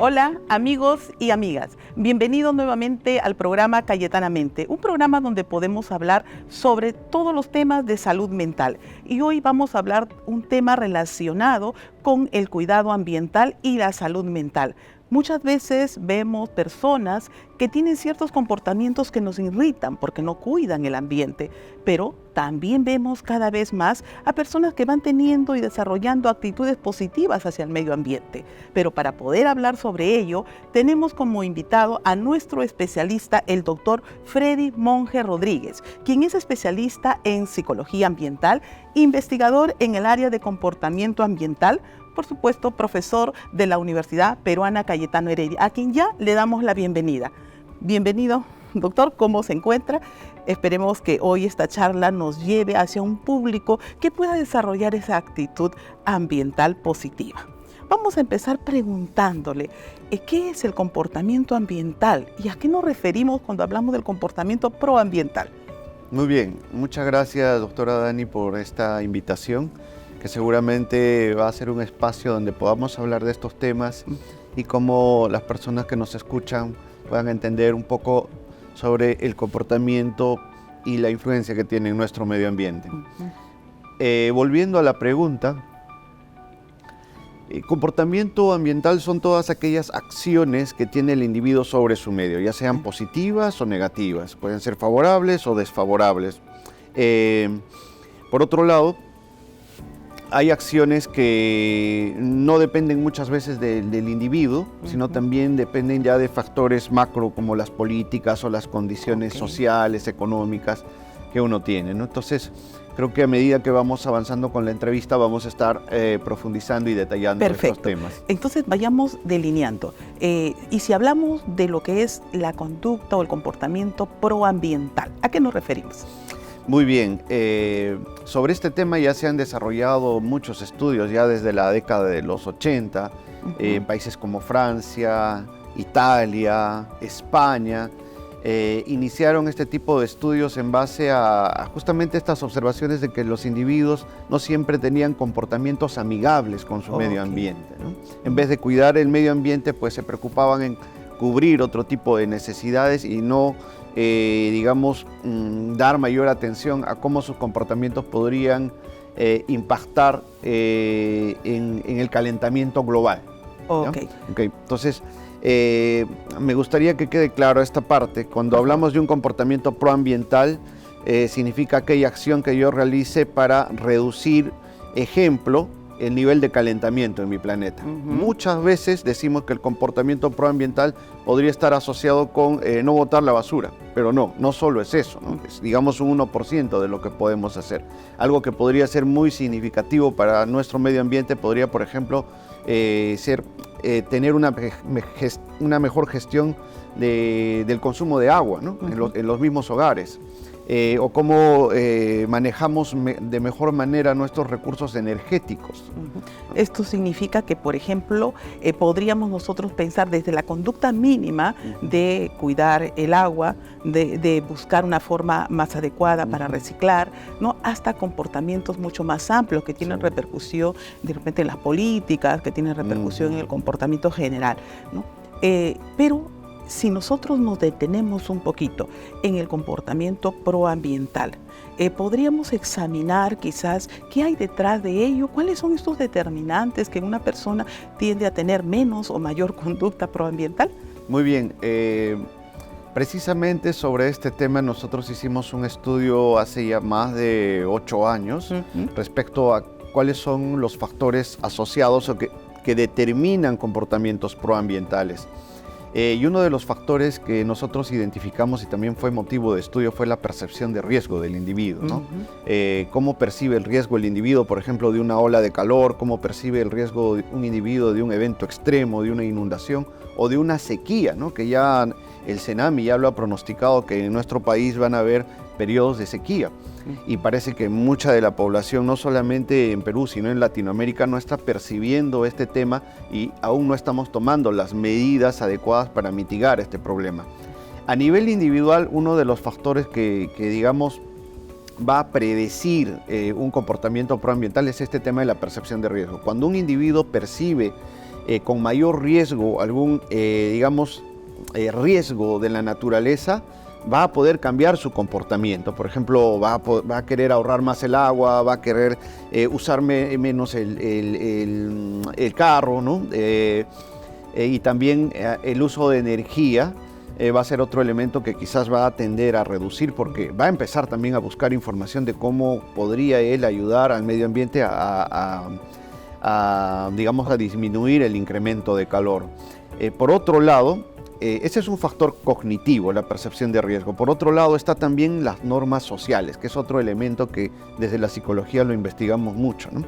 Hola amigos y amigas, bienvenidos nuevamente al programa Cayetanamente, un programa donde podemos hablar sobre todos los temas de salud mental. Y hoy vamos a hablar un tema relacionado con el cuidado ambiental y la salud mental. Muchas veces vemos personas que tienen ciertos comportamientos que nos irritan porque no cuidan el ambiente, pero también vemos cada vez más a personas que van teniendo y desarrollando actitudes positivas hacia el medio ambiente. Pero para poder hablar sobre ello, tenemos como invitado a nuestro especialista, el doctor Freddy Monge Rodríguez, quien es especialista en psicología ambiental, investigador en el área de comportamiento ambiental, por supuesto, profesor de la Universidad Peruana Cayetano Heredia, a quien ya le damos la bienvenida. Bienvenido, doctor, ¿cómo se encuentra? Esperemos que hoy esta charla nos lleve hacia un público que pueda desarrollar esa actitud ambiental positiva. Vamos a empezar preguntándole, ¿qué es el comportamiento ambiental y a qué nos referimos cuando hablamos del comportamiento proambiental? Muy bien, muchas gracias, doctora Dani, por esta invitación, que seguramente va a ser un espacio donde podamos hablar de estos temas y cómo las personas que nos escuchan puedan entender un poco sobre el comportamiento y la influencia que tiene en nuestro medio ambiente. Volviendo a la pregunta, comportamiento ambiental son todas aquellas acciones que tiene el individuo sobre su medio, ya sean positivas o negativas, pueden ser favorables o desfavorables. Por otro lado, hay acciones que no dependen muchas veces del individuo, sino también dependen ya de factores macro como las políticas o las condiciones sociales, económicas que uno tiene, ¿no? Entonces, creo que a medida que vamos avanzando con la entrevista vamos a estar profundizando y detallando estos temas. Entonces vayamos delineando. Y si hablamos de lo que es la conducta o el comportamiento proambiental, ¿a qué nos referimos? Muy bien, sobre este tema ya se han desarrollado muchos estudios ya desde la década de los 80, en países como Francia, Italia, España, iniciaron este tipo de estudios en base a justamente estas observaciones de que los individuos no siempre tenían comportamientos amigables con su medio ambiente, ¿no? En vez de cuidar el medio ambiente, pues se preocupaban en cubrir otro tipo de necesidades y no digamos, dar mayor atención a cómo sus comportamientos podrían impactar en el calentamiento global. Entonces, me gustaría que quede claro esta parte. Cuando hablamos de un comportamiento proambiental, significa aquella acción que yo realice para reducir, ejemplo, el nivel de calentamiento en mi planeta. Muchas veces decimos que el comportamiento proambiental podría estar asociado con no botar la basura, pero no solo es eso, ¿no? Es, digamos, un 1% de lo que podemos hacer. Algo que podría ser muy significativo para nuestro medio ambiente podría, por ejemplo, tener una mejor gestión del consumo de agua, ¿no? En los mismos hogares. O cómo manejamos de mejor manera nuestros recursos energéticos. Esto significa que, por ejemplo, podríamos nosotros pensar desde la conducta mínima de cuidar el agua, de buscar una forma más adecuada para reciclar, ¿no? Hasta comportamientos mucho más amplios que tienen repercusión de repente en las políticas, que tienen repercusión en el comportamiento general, ¿no? Pero si nosotros nos detenemos un poquito en el comportamiento proambiental, podríamos examinar quizás qué hay detrás de ello, cuáles son estos determinantes que una persona tiende a tener menos o mayor conducta proambiental. Muy bien, precisamente sobre este tema nosotros hicimos un estudio hace ya más de 8 años respecto a cuáles son los factores asociados o que determinan comportamientos proambientales. Y uno de los factores que nosotros identificamos y también fue motivo de estudio fue la percepción de riesgo del individuo, ¿no? Cómo percibe el riesgo el individuo, por ejemplo, de una ola de calor, cómo percibe el riesgo de un individuo de un evento extremo, de una inundación o de una sequía, ¿no? Que ya el CENAMI ya lo ha pronosticado que en nuestro país van a haber periodos de sequía. Y parece que mucha de la población, no solamente en Perú, sino en Latinoamérica, no está percibiendo este tema y aún no estamos tomando las medidas adecuadas para mitigar este problema. A nivel individual, uno de los factores que digamos, va a predecir un comportamiento proambiental es este tema de la percepción de riesgo. Cuando un individuo percibe con mayor riesgo, algún, riesgo de la naturaleza, va a poder cambiar su comportamiento. Por ejemplo, va a querer ahorrar más el agua, va a querer usar menos el carro, ¿no? Y también el uso de energía va a ser otro elemento que quizás va a tender a reducir, porque va a empezar también a buscar información de cómo podría él ayudar al medio ambiente a disminuir el incremento de calor. Por otro lado, ese es un factor cognitivo, la percepción de riesgo. Por otro lado, está también las normas sociales, que es otro elemento que desde la psicología lo investigamos mucho, ¿no?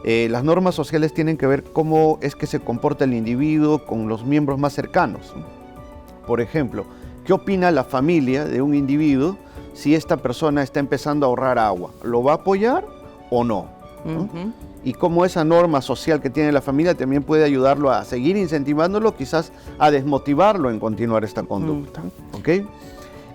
Las normas sociales tienen que ver cómo es que se comporta el individuo con los miembros más cercanos, ¿no? Por ejemplo, ¿qué opina la familia de un individuo si esta persona está empezando a ahorrar agua? ¿Lo va a apoyar o no? ¿No? Y cómo esa norma social que tiene la familia también puede ayudarlo a seguir incentivándolo, quizás a desmotivarlo en continuar esta conducta. ¿Ok?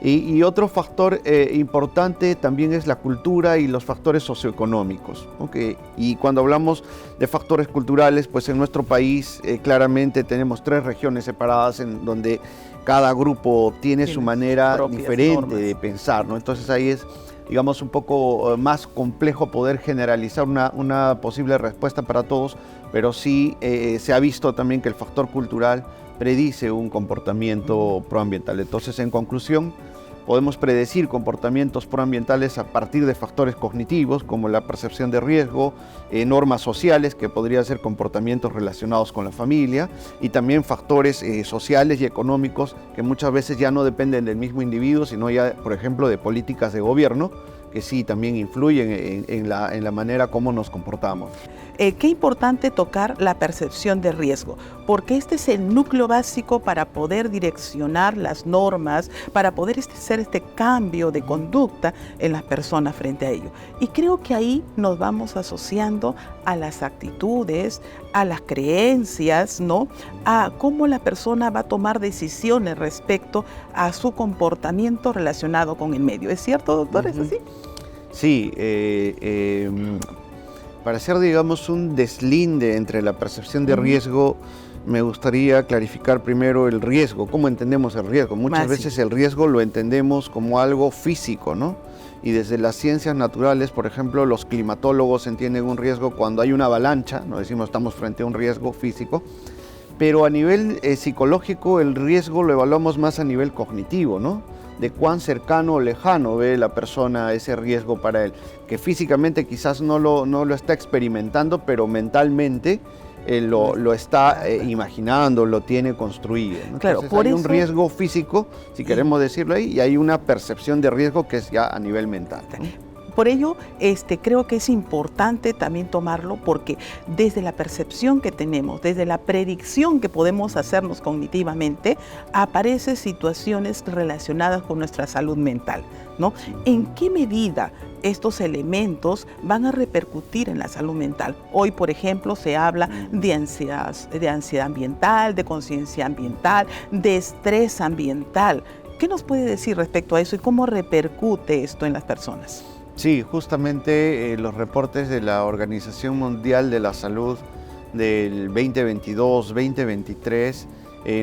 Y otro factor importante también es la cultura y los factores socioeconómicos. ¿Okay? Y cuando hablamos de factores culturales, pues en nuestro país claramente tenemos 3 regiones separadas en donde cada grupo tiene su manera diferente de pensar, ¿no? Entonces ahí es, digamos, un poco más complejo poder generalizar una posible respuesta para todos, pero sí se ha visto también que el factor cultural predice un comportamiento proambiental. Entonces, en conclusión, podemos predecir comportamientos proambientales a partir de factores cognitivos como la percepción de riesgo, normas sociales que podrían ser comportamientos relacionados con la familia, y también factores sociales y económicos que muchas veces ya no dependen del mismo individuo, sino ya, por ejemplo, de políticas de gobierno que sí también influyen en la manera como nos comportamos. Qué importante tocar la percepción de riesgo, porque este es el núcleo básico para poder direccionar las normas, para poder hacer este cambio de conducta en las personas frente a ello. Y creo que ahí nos vamos asociando a las actitudes, a las creencias, ¿no? A cómo la persona va a tomar decisiones respecto a su comportamiento relacionado con el medio. ¿Es cierto, doctor? ¿Es así? Sí, para hacer, digamos, un deslinde entre la percepción de riesgo, me gustaría clarificar primero el riesgo. ¿Cómo entendemos el riesgo? Muchas veces el riesgo lo entendemos como algo físico, ¿no? Y desde las ciencias naturales, por ejemplo, los climatólogos entienden un riesgo cuando hay una avalancha, no decimos estamos frente a un riesgo físico, pero a nivel psicológico el riesgo lo evaluamos más a nivel cognitivo, ¿no? De cuán cercano o lejano ve la persona ese riesgo para él, que físicamente quizás no lo está experimentando, pero mentalmente lo está imaginando, lo tiene construido, ¿no? Claro, entonces, por hay eso, un riesgo físico, si queremos decirlo ahí, y hay una percepción de riesgo que es ya a nivel mental, ¿no? Por ello, creo que es importante también tomarlo, porque desde la percepción que tenemos, desde la predicción que podemos hacernos cognitivamente, aparecen situaciones relacionadas con nuestra salud mental, ¿no? ¿En qué medida estos elementos van a repercutir en la salud mental? Hoy, por ejemplo, se habla de ansiedad ambiental, de conciencia ambiental, de estrés ambiental. ¿Qué nos puede decir respecto a eso y cómo repercute esto en las personas? Sí, justamente los reportes de la Organización Mundial de la Salud del 2022-2023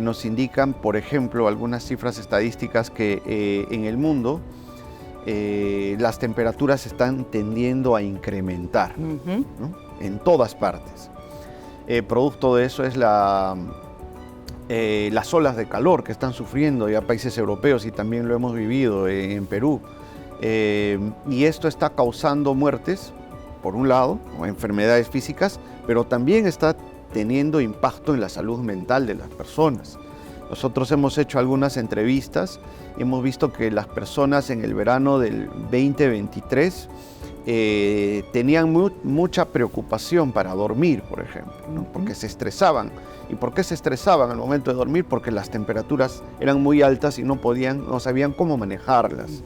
nos indican, por ejemplo, algunas cifras estadísticas que en el mundo las temperaturas están tendiendo a incrementar, ¿no? En todas partes. Producto de eso es las olas de calor que están sufriendo ya países europeos, y también lo hemos vivido en Perú. Y esto está causando muertes, por un lado, o enfermedades físicas, pero también está teniendo impacto en la salud mental de las personas. Nosotros hemos hecho algunas entrevistas y hemos visto que las personas en el verano del 2023 tenían mucha preocupación para dormir, por ejemplo, ¿no? Porque se estresaban. ¿Y por qué se estresaban al momento de dormir? Porque las temperaturas eran muy altas y no sabían cómo manejarlas.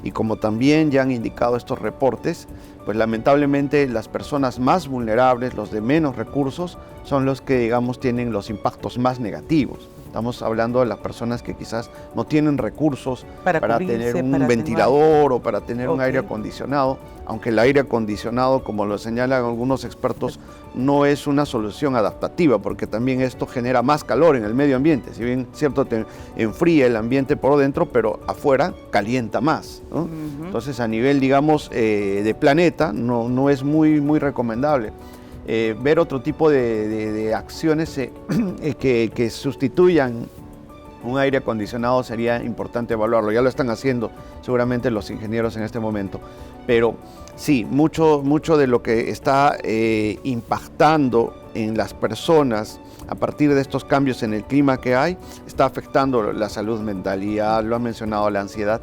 Y como también ya han indicado estos reportes, pues lamentablemente las personas más vulnerables, los de menos recursos, son los que, digamos, tienen los impactos más negativos. Estamos hablando de las personas que quizás no tienen recursos Para tener cubrirse, un para ventilador o para tener un Ok. aire acondicionado, aunque el aire acondicionado, como lo señalan algunos expertos, no es una solución adaptativa, porque también esto genera más calor en el medio ambiente. Si bien, cierto, te enfría el ambiente por dentro, pero afuera calienta más, ¿no? Ujú. Entonces, a nivel, digamos, de planeta, no es muy recomendable. Ver otro tipo de acciones que sustituyan un aire acondicionado sería importante evaluarlo. Ya lo están haciendo seguramente los ingenieros en este momento. Pero sí, mucho de lo que está impactando en las personas a partir de estos cambios en el clima que hay, está afectando la salud mental. Y ya lo ha mencionado, la ansiedad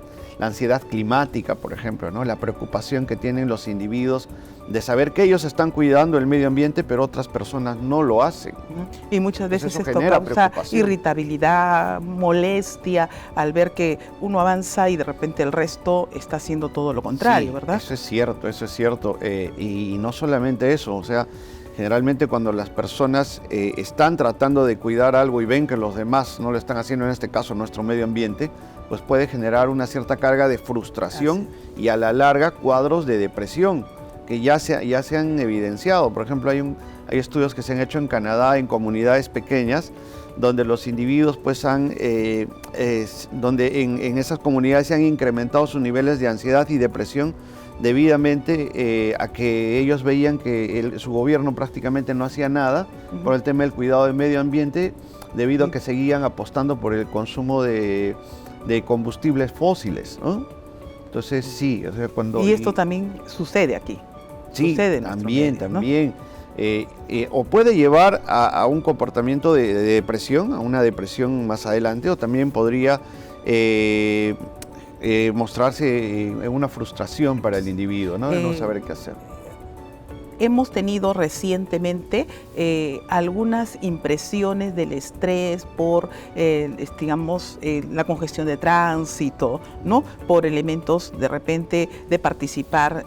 climática, por ejemplo, ¿no? La preocupación que tienen los individuos de saber que ellos están cuidando el medio ambiente, pero otras personas no lo hacen. Y muchas Entonces veces eso esto genera causa preocupación. irritabilidad, molestia, al ver que uno avanza y de repente el resto está haciendo todo lo contrario, Sí, ¿verdad? Eso es cierto. Y no solamente eso, o sea, generalmente cuando las personas están tratando de cuidar algo y ven que los demás no lo están haciendo, en este caso nuestro medio ambiente, pues puede generar una cierta carga de frustración y a la larga cuadros de depresión que ya se han evidenciado. Por ejemplo, hay estudios que se han hecho en Canadá en comunidades pequeñas donde los individuos pues donde en esas comunidades se han incrementado sus niveles de ansiedad y depresión debidamente a que ellos veían que su gobierno prácticamente no hacía nada por el tema del cuidado del medio ambiente, debido a que seguían apostando por el consumo de combustibles fósiles, ¿no? Entonces sí, o sea, Y esto también sucede aquí. Sí, Sucede en nuestro medio, ¿no? también. O puede llevar a un comportamiento de depresión, a una depresión más adelante, o también podría mostrarse en una frustración para el individuo, ¿no? De no saber qué hacer. Hemos tenido recientemente algunas impresiones del estrés por, digamos, la congestión de tránsito, ¿no? Por elementos de repente de participar,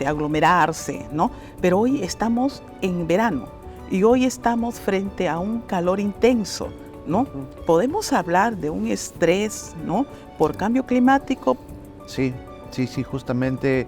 aglomerarse, ¿no? Pero hoy estamos en verano y hoy estamos frente a un calor intenso, ¿no? Podemos hablar de un estrés, ¿no? Por cambio climático. Sí, justamente.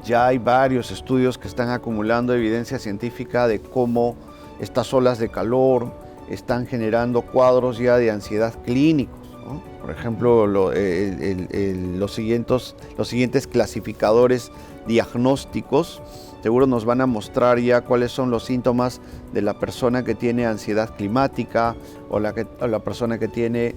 Ya hay varios estudios que están acumulando evidencia científica de cómo estas olas de calor están generando cuadros ya de ansiedad clínicos, ¿no? Por ejemplo, los siguientes clasificadores diagnósticos seguro nos van a mostrar ya cuáles son los síntomas de la persona que tiene ansiedad climática o la persona que tiene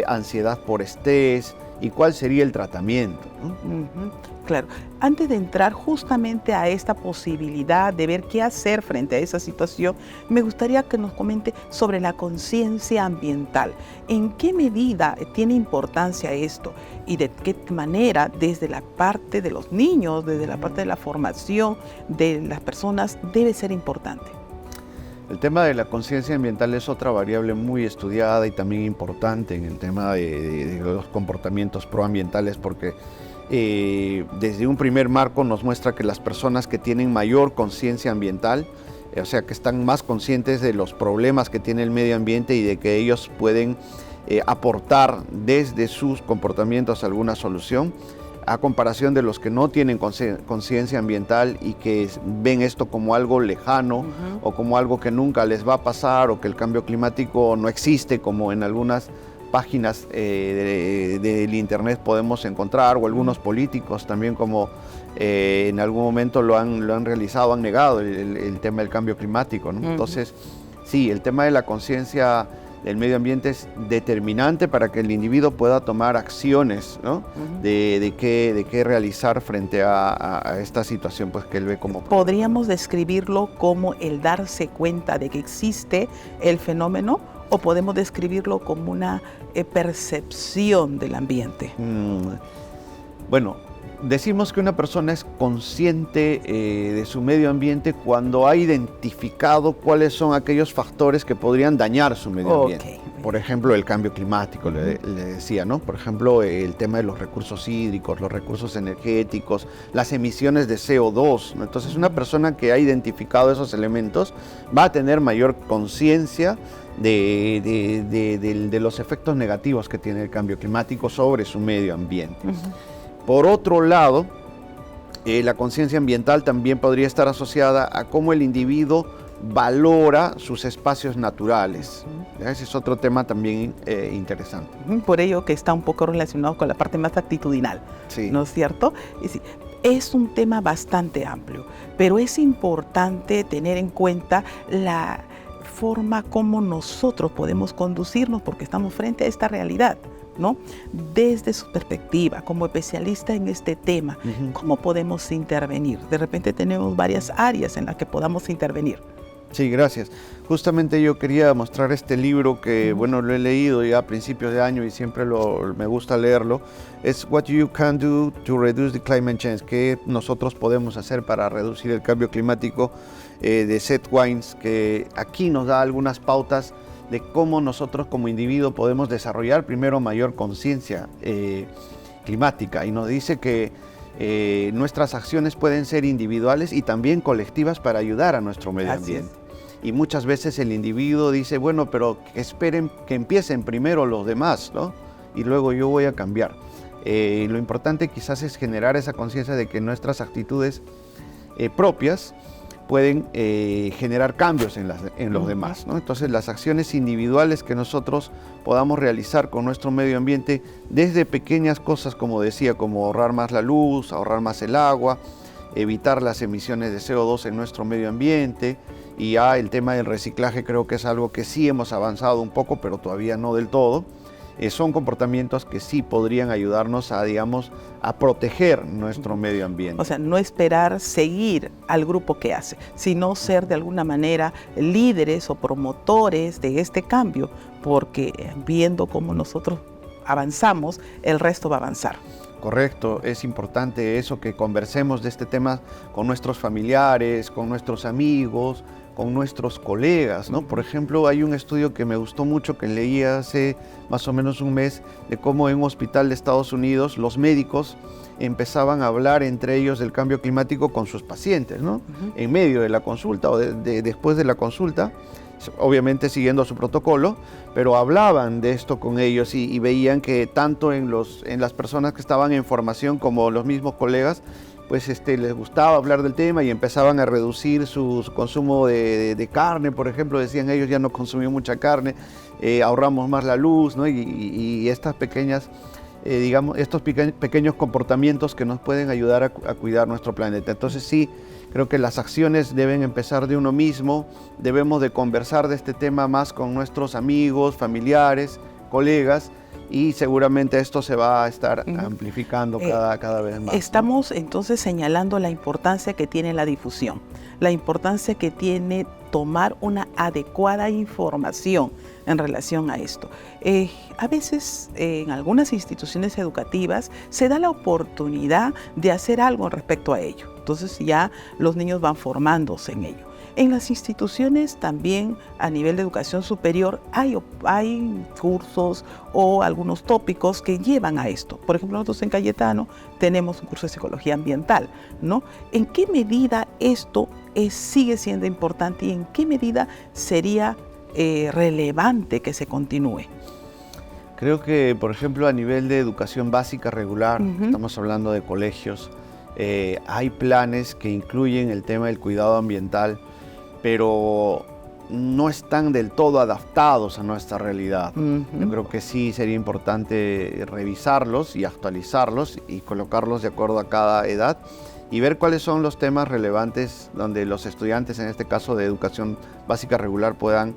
ansiedad por estrés y cuál sería el tratamiento, ¿no? Claro, antes de entrar justamente a esta posibilidad de ver qué hacer frente a esa situación, me gustaría que nos comente sobre la conciencia ambiental. ¿En qué medida tiene importancia esto y de qué manera desde la parte de los niños, desde la parte de la formación de las personas debe ser importante? El tema de la conciencia ambiental es otra variable muy estudiada y también importante en el tema de los comportamientos proambientales, porque desde un primer marco nos muestra que las personas que tienen mayor conciencia ambiental, o sea, que están más conscientes de los problemas que tiene el medio ambiente y de que ellos pueden aportar desde sus comportamientos alguna solución, a comparación de los que no tienen conciencia ambiental y que ven esto como algo lejano o como algo que nunca les va a pasar o que el cambio climático no existe, como en algunas páginas del internet podemos encontrar, o algunos políticos también, como en algún momento lo han realizado, han negado el tema del cambio climático, ¿no? Entonces, sí, el tema de la conciencia del medio ambiente es determinante para que el individuo pueda tomar acciones, ¿no? de qué realizar frente a esta situación pues, que él ve como... ¿Podríamos describirlo como el darse cuenta de que existe el fenómeno o podemos describirlo como una percepción del ambiente? Bueno, decimos que una persona es consciente de su medio ambiente cuando ha identificado cuáles son aquellos factores que podrían dañar su medio ambiente. Por ejemplo, el cambio climático, le decía, ¿no? Por ejemplo, el tema de los recursos hídricos, los recursos energéticos, las emisiones de CO2, ¿no? Entonces, una persona que ha identificado esos elementos va a tener mayor conciencia de los efectos negativos que tiene el cambio climático sobre su medio ambiente. Por otro lado, la conciencia ambiental también podría estar asociada a cómo el individuo valora sus espacios naturales. Ese es otro tema también interesante. Por ello que está un poco relacionado con la parte más actitudinal, sí. ¿No es cierto? Es un tema bastante amplio, pero es importante tener en cuenta la forma como nosotros podemos conducirnos porque estamos frente a esta realidad, ¿no? Desde su perspectiva, como especialista en este tema, ¿cómo podemos intervenir? De repente tenemos varias áreas en las que podamos intervenir. Sí, gracias. Justamente yo quería mostrar este libro que, bueno, lo he leído ya a principios de año y siempre me gusta leerlo. Es What You Can Do to Reduce the Climate Change, que nosotros podemos hacer para reducir el cambio climático, de Seth Wines, que aquí nos da algunas pautas de cómo nosotros como individuo podemos desarrollar primero mayor conciencia climática, y nos dice que nuestras acciones pueden ser individuales y también colectivas para ayudar a nuestro medio ambiente. Y muchas veces el individuo dice, bueno, pero que esperen que empiecen primero los demás, ¿no? Y luego yo voy a cambiar. Lo importante quizás es generar esa conciencia de que nuestras actitudes propias pueden generar cambios en los demás, ¿no? Entonces las acciones individuales que nosotros podamos realizar con nuestro medio ambiente, desde pequeñas cosas, como decía, como ahorrar más la luz, ahorrar más el agua, evitar las emisiones de CO2 en nuestro medio ambiente, y ya el tema del reciclaje creo que es algo que sí hemos avanzado un poco, pero todavía no del todo. Son comportamientos que sí podrían ayudarnos a, digamos, a proteger nuestro medio ambiente. O sea, no esperar seguir al grupo que hace, sino ser de alguna manera líderes o promotores de este cambio, porque viendo cómo nosotros avanzamos, el resto va a avanzar. Correcto, es importante eso, que conversemos de este tema con nuestros familiares, con nuestros amigos, con nuestros colegas, ¿no? Por ejemplo, hay un estudio que me gustó mucho, que leí hace más o menos un mes, de cómo en un hospital de Estados Unidos los médicos empezaban a hablar entre ellos del cambio climático con sus pacientes, ¿no? En medio de la consulta o después de la consulta, obviamente siguiendo su protocolo, pero hablaban de esto con ellos y veían que tanto en las personas que estaban en formación como los mismos colegas, pues les gustaba hablar del tema y empezaban a reducir su consumo de carne, por ejemplo. Decían ellos, ya no consumimos mucha carne, ahorramos más la luz, ¿no? Y estas pequeñas, digamos, estos pequeños comportamientos que nos pueden ayudar a cuidar nuestro planeta. Entonces sí, creo que las acciones deben empezar de uno mismo, debemos de conversar de este tema más con nuestros amigos, familiares, colegas, y seguramente esto se va a estar amplificando cada vez más. Estamos entonces señalando la importancia que tiene la difusión, la importancia que tiene tomar una adecuada información en relación a esto. A veces en algunas instituciones educativas se da la oportunidad de hacer algo respecto a ello. Entonces ya los niños van formándose en ello. En las instituciones también a nivel de educación superior hay cursos o algunos tópicos que llevan a esto. Por ejemplo, nosotros en Cayetano tenemos un curso de psicología ambiental, ¿no? ¿En qué medida esto sigue siendo importante y en qué medida sería relevante que se continúe? Creo que, por ejemplo, a nivel de educación básica regular, estamos hablando de colegios, hay planes que incluyen el tema del cuidado ambiental, pero no están del todo adaptados a nuestra realidad. Yo creo que sí sería importante revisarlos y actualizarlos y colocarlos de acuerdo a cada edad y ver cuáles son los temas relevantes donde los estudiantes, en este caso de educación básica regular, puedan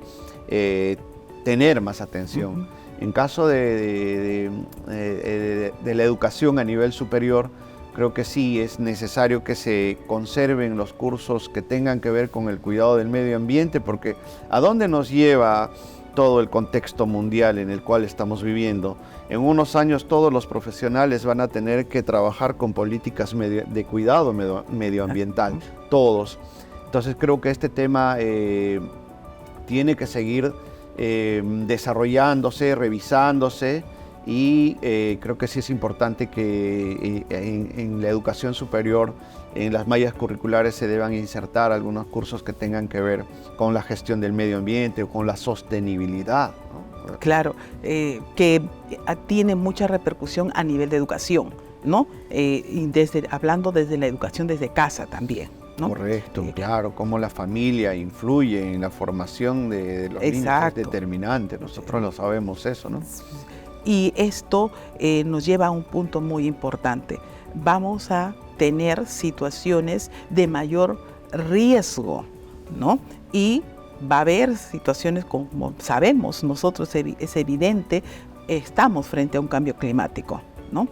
tener más atención. En caso de la educación a nivel superior, creo que sí es necesario que se conserven los cursos que tengan que ver con el cuidado del medio ambiente, porque ¿a dónde nos lleva todo el contexto mundial en el cual estamos viviendo? En unos años todos los profesionales van a tener que trabajar con políticas de cuidado medioambiental, todos. Entonces creo que este tema tiene que seguir desarrollándose, revisándose, y creo que sí es importante que en la educación superior, en las mallas curriculares, se deban insertar algunos cursos que tengan que ver con la gestión del medio ambiente o con la sostenibilidad, ¿no? Claro, que tiene mucha repercusión a nivel de educación, ¿no? Y hablando desde la educación desde casa también, ¿no? Correcto, claro, cómo la familia influye en la formación de los niños es determinante, nosotros lo sabemos eso, ¿no? Y esto nos lleva a un punto muy importante. Vamos a tener situaciones de mayor riesgo, ¿no? Y va a haber situaciones, como sabemos nosotros, es evidente, estamos frente a un cambio climático, ¿no?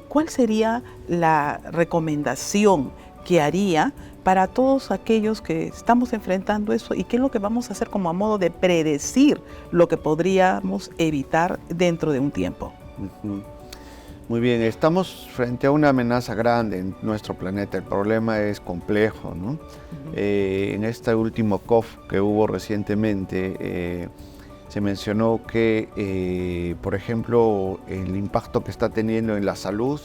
¿Cuál sería la recomendación que haría para todos aquellos que estamos enfrentando eso y qué es lo que vamos a hacer como a modo de predecir lo que podríamos evitar dentro de un tiempo? Muy bien, estamos frente a una amenaza grande en nuestro planeta. El problema es complejo, ¿no? En este último COP que hubo recientemente, se mencionó que, por ejemplo, el impacto que está teniendo en la salud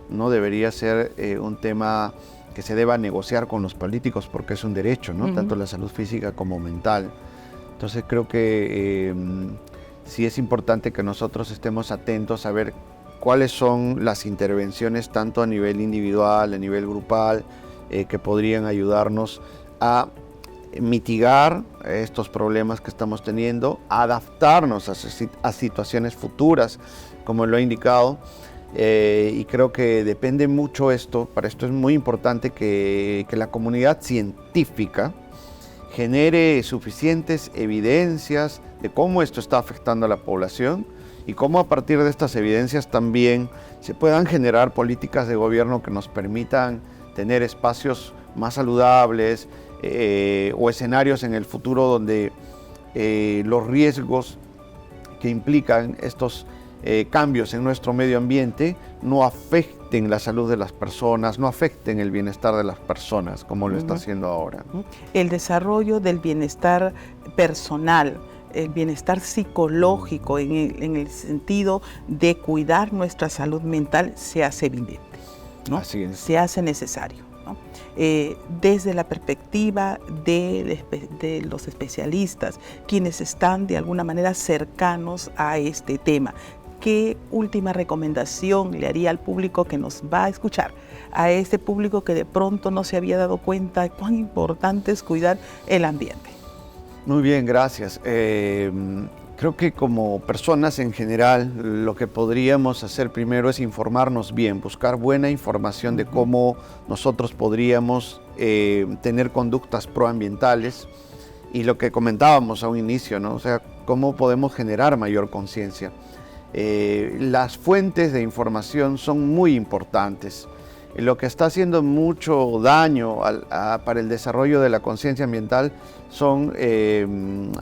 no debería ser un tema que se deba negociar con los políticos porque es un derecho, ¿no? Tanto la salud física como mental. Entonces creo que sí es importante que nosotros estemos atentos a ver cuáles son las intervenciones tanto a nivel individual, a nivel grupal, que podrían ayudarnos a mitigar estos problemas que estamos teniendo, adaptarnos a situaciones futuras, como lo he indicado. Y creo que depende mucho esto, para esto es muy importante que la comunidad científica genere suficientes evidencias de cómo esto está afectando a la población y cómo a partir de estas evidencias también se puedan generar políticas de gobierno que nos permitan tener espacios más saludables o escenarios en el futuro donde los riesgos que implican estos cambios en nuestro medio ambiente no afecten la salud de las personas, no afecten el bienestar de las personas como lo está haciendo ahora. El desarrollo del bienestar personal, el bienestar psicológico en el sentido de cuidar nuestra salud mental se hace evidente, ¿no? Así es. Se hace necesario, ¿no? Desde la perspectiva de los especialistas, quienes están de alguna manera cercanos a este tema. ¿Qué última recomendación le haría al público que nos va a escuchar? A ese público que de pronto no se había dado cuenta de cuán importante es cuidar el ambiente. Muy bien, gracias. Creo que como personas en general lo que podríamos hacer primero es informarnos bien, buscar buena información de cómo nosotros podríamos tener conductas proambientales y lo que comentábamos a un inicio, ¿no? O sea, cómo podemos generar mayor conciencia. Las fuentes de información son muy importantes. Lo que está haciendo mucho daño para el desarrollo de la conciencia ambiental son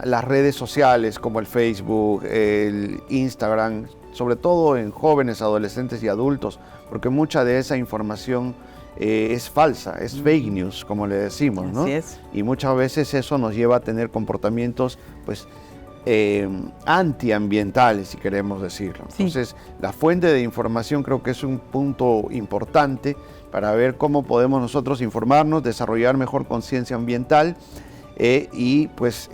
las redes sociales como el Facebook, el Instagram, sobre todo en jóvenes, adolescentes y adultos, porque mucha de esa información es falsa, es fake news, como le decimos, ¿no? Así es. Y muchas veces eso nos lleva a tener comportamientos, pues, antiambientales, si queremos decirlo. Sí. Entonces, la fuente de información creo que es un punto importante para ver cómo podemos nosotros informarnos, desarrollar mejor conciencia ambiental y pues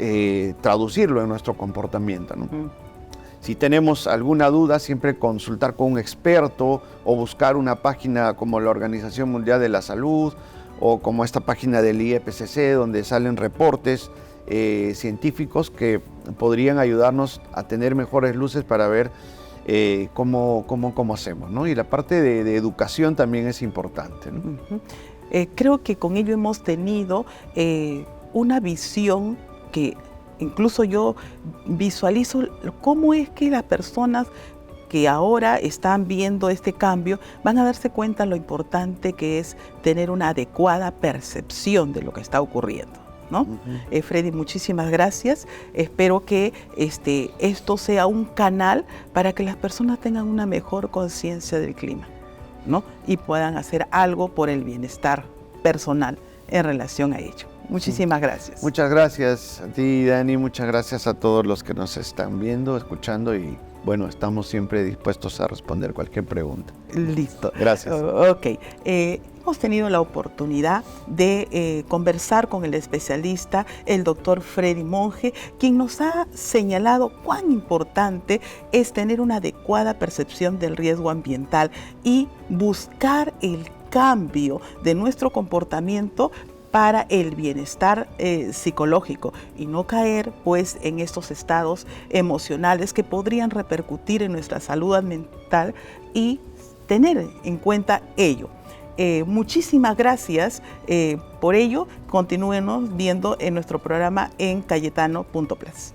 traducirlo en nuestro comportamiento, ¿no? Si tenemos alguna duda, siempre consultar con un experto o buscar una página como la Organización Mundial de la Salud o como esta página del IPCC donde salen reportes científicos que podrían ayudarnos a tener mejores luces para ver cómo hacemos, ¿no? Y la parte de educación también es importante, ¿no? Creo que con ello hemos tenido una visión que incluso yo visualizo cómo es que las personas que ahora están viendo este cambio van a darse cuenta lo importante que es tener una adecuada percepción de lo que está ocurriendo, ¿no? Freddy, muchísimas gracias. Espero que esto sea un canal para que las personas tengan una mejor conciencia del clima, ¿no? Y puedan hacer algo por el bienestar personal en relación a ello. Muchísimas gracias. Muchas gracias a ti, Dani, muchas gracias a todos los que nos están viendo, escuchando y bueno, estamos siempre dispuestos a responder cualquier pregunta. Listo. Gracias. Ok. Hemos tenido la oportunidad de conversar con el especialista, el doctor Freddy Monge, quien nos ha señalado cuán importante es tener una adecuada percepción del riesgo ambiental y buscar el cambio de nuestro comportamiento para el bienestar psicológico y no caer pues en estos estados emocionales que podrían repercutir en nuestra salud mental y tener en cuenta ello. Muchísimas gracias por ello. Continúenos viendo en nuestro programa en Cayetano.plus.